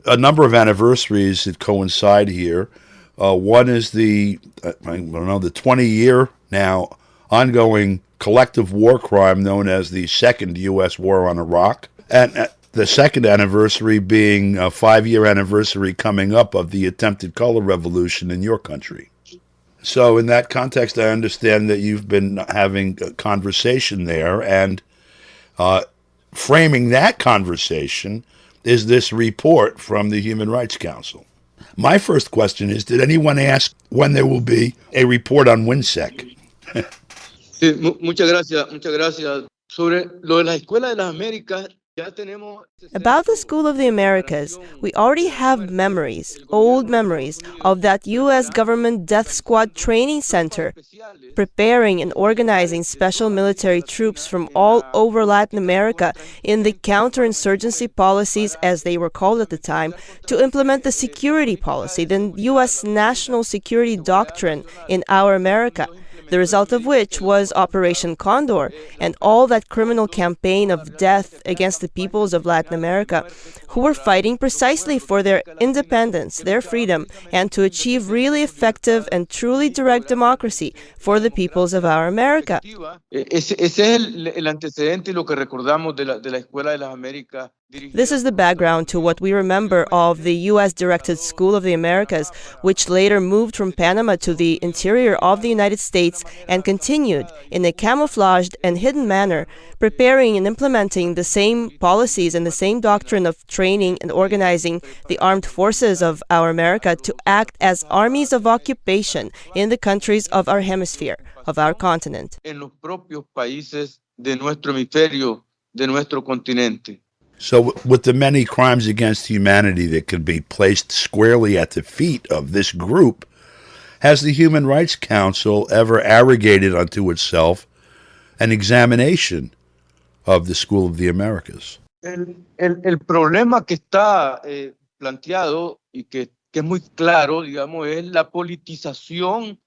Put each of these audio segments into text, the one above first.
a number of anniversaries that coincide here. One is the 20-year now ongoing collective war crime known as the Second U.S. War on Iraq, and the second anniversary being a 5-year anniversary coming up of the attempted color revolution in your country. So in that context, I understand that you've been having a conversation there, and framing that conversation is this report from the Human Rights Council. My first question is, did anyone ask when there will be a report on WINSEC? Sí, muchas gracias, muchas gracias. Sobre lo de la Escuela de las Américas, ya tenemos... About the School of the Americas, we already have memories, old memories, of that U.S. government death squad training center, preparing and organizing special military troops from all over Latin America in the counterinsurgency policies, as they were called at the time, to implement the security policy, the U.S. national security doctrine in our America, the result of which was Operation Condor and all that criminal campaign of death against the peoples of Latin America, who were fighting precisely for their independence, their freedom, and to achieve really effective and truly direct democracy for the peoples of our America. Ese es el antecedente y lo que recordamos de la Escuela de las Américas. This is the background to what we remember of the U.S.-directed School of the Americas, which later moved from Panama to the interior of the United States and continued, in a camouflaged and hidden manner, preparing and implementing the same policies and the same doctrine of training and organizing the armed forces of our America to act as armies of occupation in the countries of our hemisphere, of our continent. En los propios países de nuestro hemisferio, de nuestro continente. So with the many crimes against humanity that could be placed squarely at the feet of this group, has the Human Rights Council ever arrogated unto itself an examination of the School of the Americas? El problema que está planteado y que es muy claro, digamos, es la politización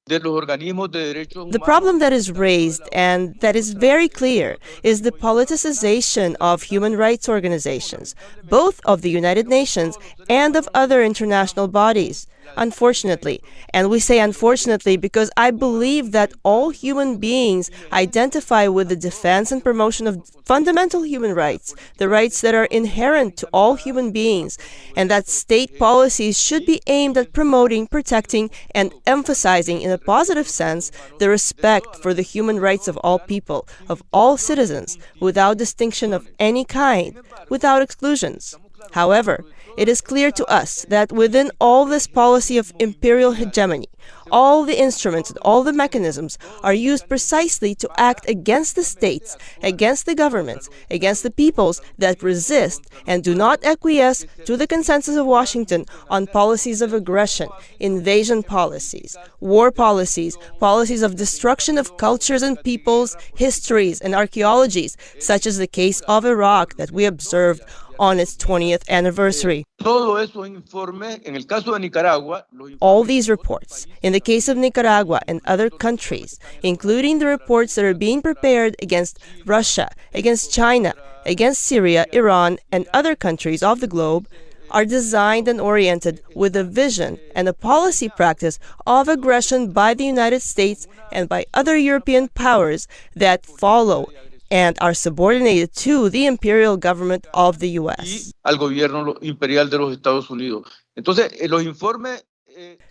de los organismos de derechos humanos. The problem that is raised, and that is very clear, is the politicization of human rights organizations, both of the United Nations and of other international bodies. Unfortunately, and we say unfortunately because I believe that all human beings identify with the defense and promotion of fundamental human rights, the rights that are inherent to all human beings, and that state policies should be aimed at promoting, protecting, and emphasizing in a positive sense the respect for the human rights of all people, of all citizens, without distinction of any kind, without exclusions. However, it is clear to us that within all this policy of imperial hegemony, all the instruments and all the mechanisms are used precisely to act against the states, against the governments, against the peoples that resist and do not acquiesce to the consensus of Washington on policies of aggression, invasion policies, war policies, policies of destruction of cultures and peoples, histories and archaeologies, such as the case of Iraq that we observed on its 20th anniversary. Todo eso informe, en el caso de Nicaragua, all these reports, in the case of Nicaragua and other countries, including the reports that are being prepared against Russia, against China, against Syria, Iran, and other countries of the globe, are designed and oriented with a vision and a policy practice of aggression by the United States and by other European powers that follow and are subordinated to the imperial government of the U.S. Al gobierno imperial de los Estados Unidos. Entonces, los informes...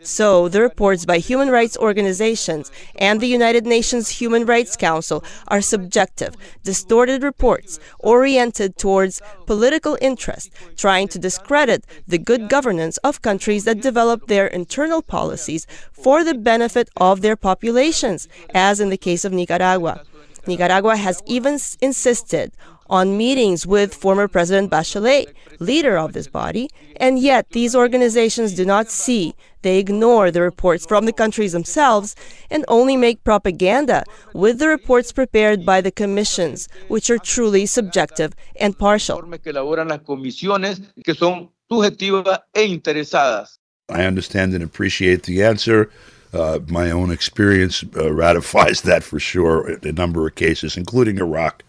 So, the reports by human rights organizations and the United Nations Human Rights Council are subjective, distorted reports oriented towards political interest, trying to discredit the good governance of countries that develop their internal policies for the benefit of their populations, as in the case of Nicaragua. Nicaragua has even insisted on meetings with former President Bachelet, leader of this body, and yet these organizations do not see, they ignore the reports from the countries themselves and only make propaganda with the reports prepared by the commissions, which are truly subjective and partial. I understand and appreciate the answer. My own experience ratifies that for sure in a number of cases, including Iraq.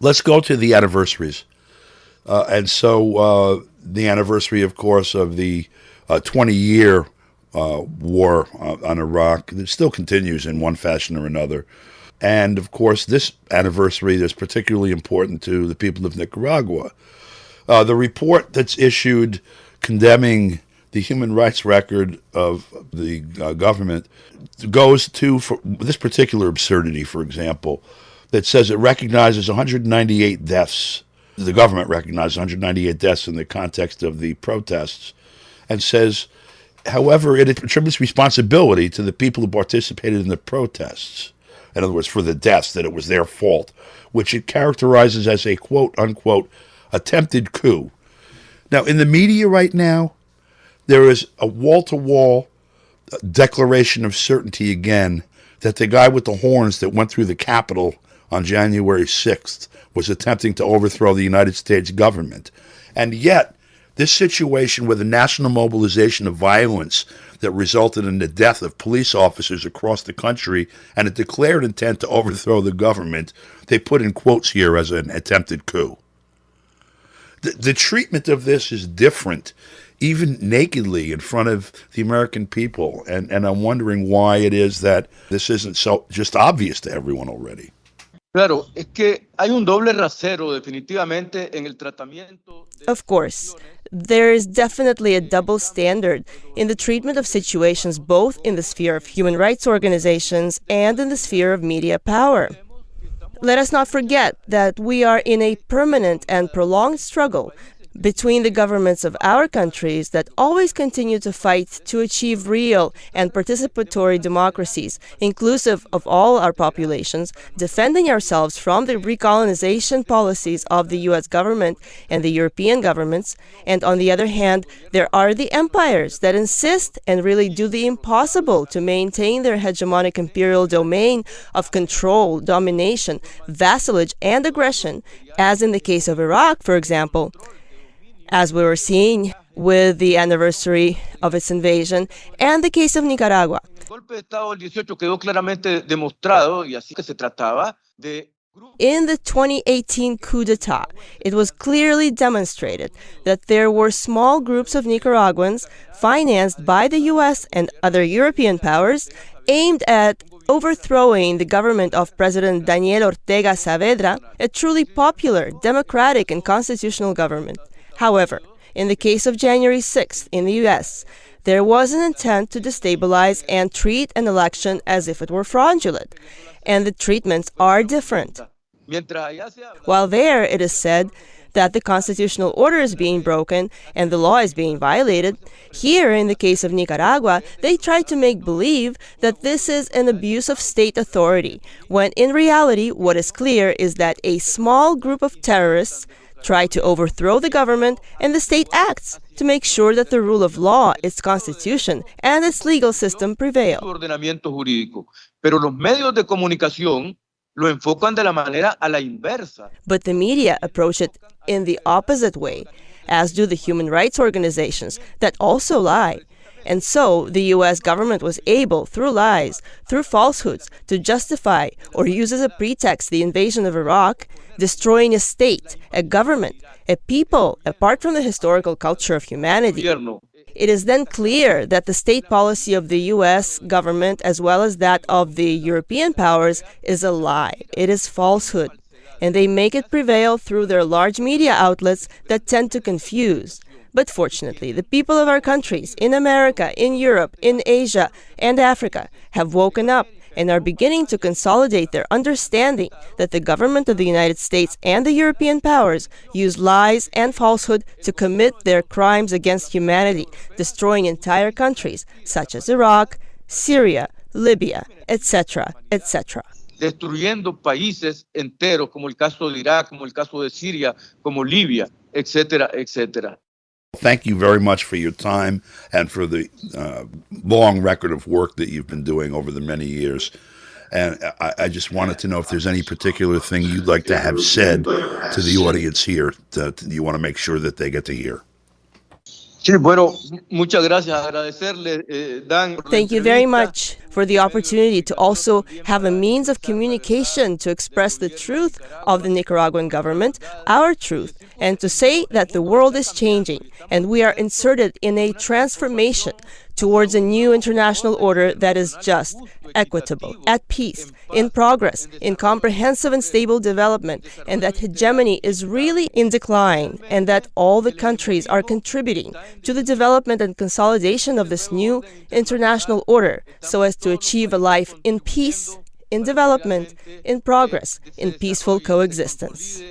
Let's go to the anniversaries. And so the anniversary, of course, of the 20-year war on Iraq, it still continues in one fashion or another. And, of course, this anniversary is particularly important to the people of Nicaragua. The report that's issued condemning the human rights record of the government goes to for this particular absurdity, for example, that says it recognizes 198 deaths. The government recognizes 198 deaths in the context of the protests and says, however, it attributes responsibility to the people who participated in the protests. In other words, for the deaths, that it was their fault, which it characterizes as a quote-unquote attempted coup. Now, in the media right now, there is a wall-to-wall declaration of certainty again that the guy with the horns that went through the Capitol on January 6th was attempting to overthrow the United States government. And yet, this situation with a national mobilization of violence that resulted in the death of police officers across the country and a declared intent to overthrow the government, they put in quotes here as an attempted coup. The treatment of this is different, even nakedly in front of the American people. And I'm wondering why it is that this isn't so just obvious to everyone already. Claro, es que hay un doble rasero definitivamente en el tratamiento. Of course, there is definitely a double standard in the treatment of situations both in the sphere of human rights organizations and in the sphere of media power. Let us not forget that we are in a permanent and prolonged struggle between the governments of our countries that always continue to fight to achieve real and participatory democracies, inclusive of all our populations, defending ourselves from the recolonization policies of the U.S. government and the European governments, and on the other hand, there are the empires that insist and really do the impossible to maintain their hegemonic imperial domain of control, domination, vassalage, and aggression, as in the case of Iraq, for example, as we were seeing with the anniversary of its invasion, and the case of Nicaragua. El golpe de Estado del 18 quedó claramente demostrado y así que se trataba de In the 2018 coup d'etat, it was clearly demonstrated that there were small groups of Nicaraguans financed by the U.S. and other European powers aimed at overthrowing the government of President Daniel Ortega Saavedra, a truly popular, democratic, and constitutional government. However, in the case of January 6th in the U.S., there was an intent to destabilize and treat an election as if it were fraudulent, and the treatments are different. While there it is said that the constitutional order is being broken and the law is being violated, here in the case of Nicaragua, they try to make believe that this is an abuse of state authority, when in reality what is clear is that a small group of terrorists try to overthrow the government, and the state acts to make sure that the rule of law, its constitution, and its legal system prevail. ordenamiento jurídico. Pero los medios de comunicación lo enfocan de la manera a la inversa. But the media approach it in the opposite way, as do the human rights organizations that also lie. And so the U.S. government was able, through lies, through falsehoods, to justify or use as a pretext the invasion of Iraq, destroying a state, a government, a people, apart from the historical culture of humanity. It is then clear that the state policy of the U.S. government, as well as that of the European powers, is a lie. It is falsehood. And they make it prevail through their large media outlets that tend to confuse. But fortunately, the people of our countries, in America, in Europe, in Asia, and Africa, have woken up and are beginning to consolidate their understanding that the government of the United States and the European powers use lies and falsehood to commit their crimes against humanity, destroying entire countries such as Iraq, Syria, Libya, etc., etc. Destruyendo países enteros, como el caso de Irak, como el caso de Siria, como Libia, etcétera, etcétera. Thank you very much for your time and for the long record of work that you've been doing over the many years. And I just wanted to know if there's any particular thing you'd like to have said to the audience here that you want to make sure that they get to hear. Sí, bueno, muchas gracias. Agradecerle, Dan. Thank you very much for the opportunity to also have a means of communication to express the truth of the Nicaraguan government, our truth, and to say that the world is changing and we are inserted in a transformation towards a new international order that is just, equitable, at peace, in progress, in comprehensive and stable development, and that hegemony is really in decline, and that all the countries are contributing to the development and consolidation of this new international order so as to achieve a life in peace, in development, in progress, in peaceful coexistence.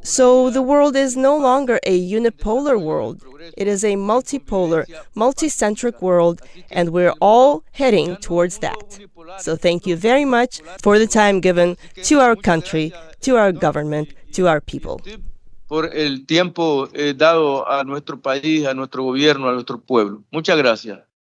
So the world is no longer a unipolar world. It is a multipolar, multicentric world, and we're all heading towards that. So thank you very much for the time given to our country, to our government, to our people. Por el tiempo dado a nuestro país, a nuestro gobierno, a nuestro pueblo. Muchas gracias.